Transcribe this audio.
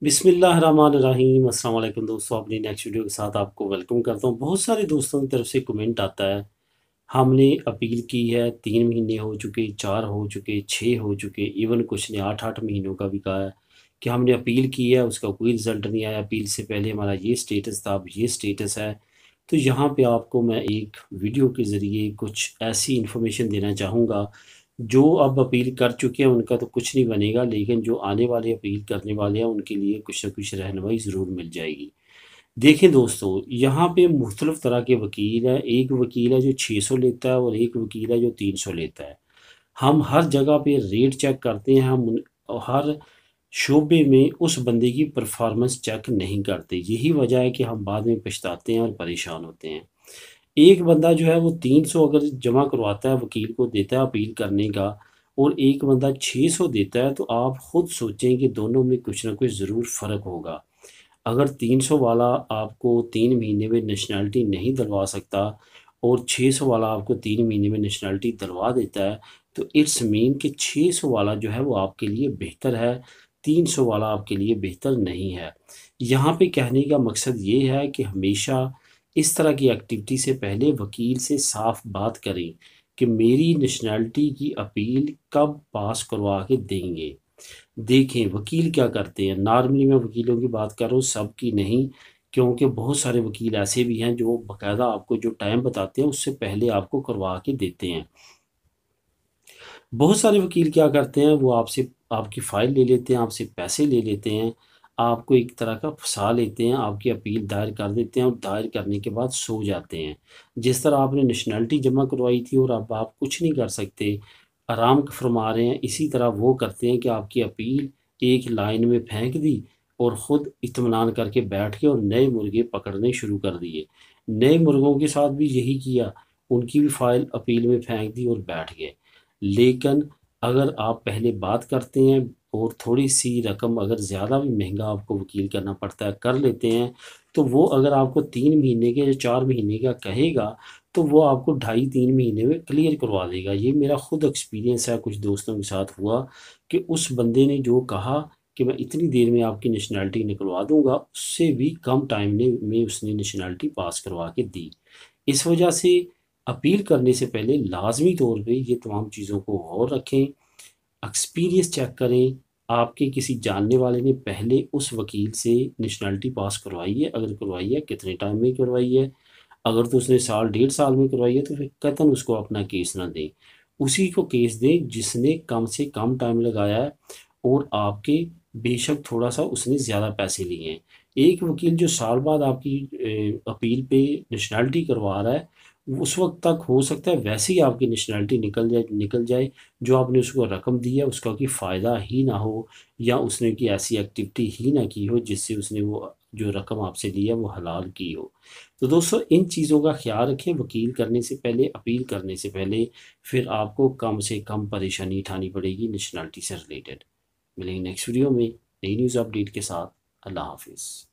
بسم اللہ الرحمن الرحیم۔ السلام علیکم دوستوں، اپنی نیکسٹ ویڈیو کے ساتھ آپ کو ویلکم کرتا ہوں۔ بہت سارے دوستوں کی طرف سے کمنٹ آتا ہے، ہم نے اپیل کی ہے، 3 مہینے ہو چکے، 4 ہو چکے، 6 ہو چکے، ایون کچھ نے 8 مہینوں کا بھی کہا ہے کہ ہم نے اپیل کی ہے، اس کا کوئی رزلٹ نہیں آیا، اپیل سے پہلے ہمارا یہ سٹیٹس تھا، اب یہ سٹیٹس ہے۔ تو یہاں پہ آپ کو میں ایک ویڈیو کے ذریعے کچھ ایسی انفارمیشن دینا چاہوں گا، جو اب اپیل کر چکے ہیں ان کا تو کچھ نہیں بنے گا، لیکن جو آنے والے اپیل کرنے والے ہیں ان کے لیے کچھ نہ کچھ رہنمائی ضرور مل جائے گی۔ دیکھیں دوستو، یہاں پہ مختلف طرح کے وکیل ہیں، ایک وکیل ہے جو 600 لیتا ہے اور ایک وکیل ہے جو 300 لیتا ہے۔ ہم ہر جگہ پہ ریٹ چیک کرتے ہیں، ہم ہر شعبے میں اس بندے کی پرفارمنس چیک نہیں کرتے، یہی وجہ ہے کہ ہم بعد میں پچھتاتے ہیں اور پریشان ہوتے ہیں۔ ایک بندہ جو ہے وہ 300 اگر جمع کرواتا ہے، وکیل کو دیتا ہے اپیل کرنے کا، اور ایک بندہ 600 دیتا ہے، تو آپ خود سوچیں کہ دونوں میں کچھ نہ کچھ ضرور فرق ہوگا۔ اگر 300 والا آپ کو 3 مہینے میں نیشنلٹی نہیں دلوا سکتا اور 600 والا آپ کو 3 مہینے میں نیشنلٹی دلوا دیتا ہے، تو اٹس مین کہ 600 والا جو ہے وہ آپ کے لیے بہتر ہے، 300 والا آپ کے لیے بہتر نہیں ہے۔ یہاں پہ کہنے کا مقصد یہ ہے کہ ہمیشہ اس طرح کی ایکٹیویٹی سے پہلے وکیل سے صاف بات کریں کہ میری نیشنلٹی کی اپیل کب پاس کروا کے دیں گے۔ دیکھیں وکیل کیا کرتے ہیں، نارملی میں وکیلوں کی بات کر رہا ہوں، سب کی نہیں، کیونکہ بہت سارے وکیل ایسے بھی ہیں جو باقاعدہ آپ کو جو ٹائم بتاتے ہیں اس سے پہلے آپ کو کروا کے دیتے ہیں۔ بہت سارے وکیل کیا کرتے ہیں، وہ آپ کی فائل لے لیتے ہیں، آپ سے پیسے لے لیتے ہیں، آپ کو ایک طرح کا پھنسا لیتے ہیں، آپ کی اپیل دائر کر دیتے ہیں اور دائر کرنے کے بعد سو جاتے ہیں۔ جس طرح آپ نے نیشنلٹی جمع کروائی تھی اور اب آپ کچھ نہیں کر سکتے، آرام فرما رہے ہیں، اسی طرح وہ کرتے ہیں کہ آپ کی اپیل ایک لائن میں پھینک دی اور خود اطمینان کر کے بیٹھ کے اور نئے مرغے پکڑنے شروع کر دیے۔ نئے مرغوں کے ساتھ بھی یہی کیا، ان کی بھی فائل اپیل میں پھینک دی اور بیٹھ گئے۔ لیکن اگر آپ پہلے بات کرتے ہیں اور تھوڑی سی رقم اگر زیادہ بھی مہنگا آپ کو وکیل کرنا پڑتا ہے کر لیتے ہیں، تو وہ اگر آپ کو 3 مہینے کے یا 4 مہینے کا کہے گا تو وہ آپ کو 2.5-3 مہینے میں کلیئر کروا دے گا۔ یہ میرا خود ایکسپیرینس ہے، کچھ دوستوں کے ساتھ ہوا کہ اس بندے نے جو کہا کہ میں اتنی دیر میں آپ کی نیشنلٹی نکلوا دوں گا، اس سے بھی کم ٹائم میں اس نے نیشنلٹی پاس کروا کے دی۔ اس وجہ سے اپیل کرنے سے پہلے لازمی طور پہ یہ تمام چیزوں کو غور رکھیں، ایکسپیرینس چیک کریں، آپ کے کسی جاننے والے نے پہلے اس وکیل سے نیشنلٹی پاس کروائی ہے، اگر کروائی ہے کتنے ٹائم میں کروائی ہے، اگر تو اس نے 1.5 سال میں کروائی ہے تو پھر قطعاً اس کو اپنا کیس نہ دیں، اسی کو کیس دیں جس نے کم سے کم ٹائم لگایا ہے اور آپ کے بے شک تھوڑا سا اس نے زیادہ پیسے لیے ہیں۔ ایک وکیل جو سال بعد آپ کی اپیل پہ نیشنلٹی کروا رہا ہے، اس وقت تک ہو سکتا ہے ویسے ہی آپ کی نیشنلٹی نکل جائے، جو آپ نے اس کو رقم دی ہے اس کا کوئی فائدہ ہی نہ ہو، یا اس نے کوئی ایسی ایکٹیویٹی ہی نہ کی ہو جس سے اس نے وہ جو رقم آپ سے لی ہے وہ حلال کی ہو۔ تو دوستو ان چیزوں کا خیال رکھیں، وکیل کرنے سے پہلے، اپیل کرنے سے پہلے، پھر آپ کو کم سے کم پریشانی اٹھانی پڑے گی نیشنلٹی سے ریلیٹڈ۔ ملیں گے نیکسٹ ویڈیو میں نئی نیوز اپڈیٹ کے ساتھ۔ اللہ حافظ۔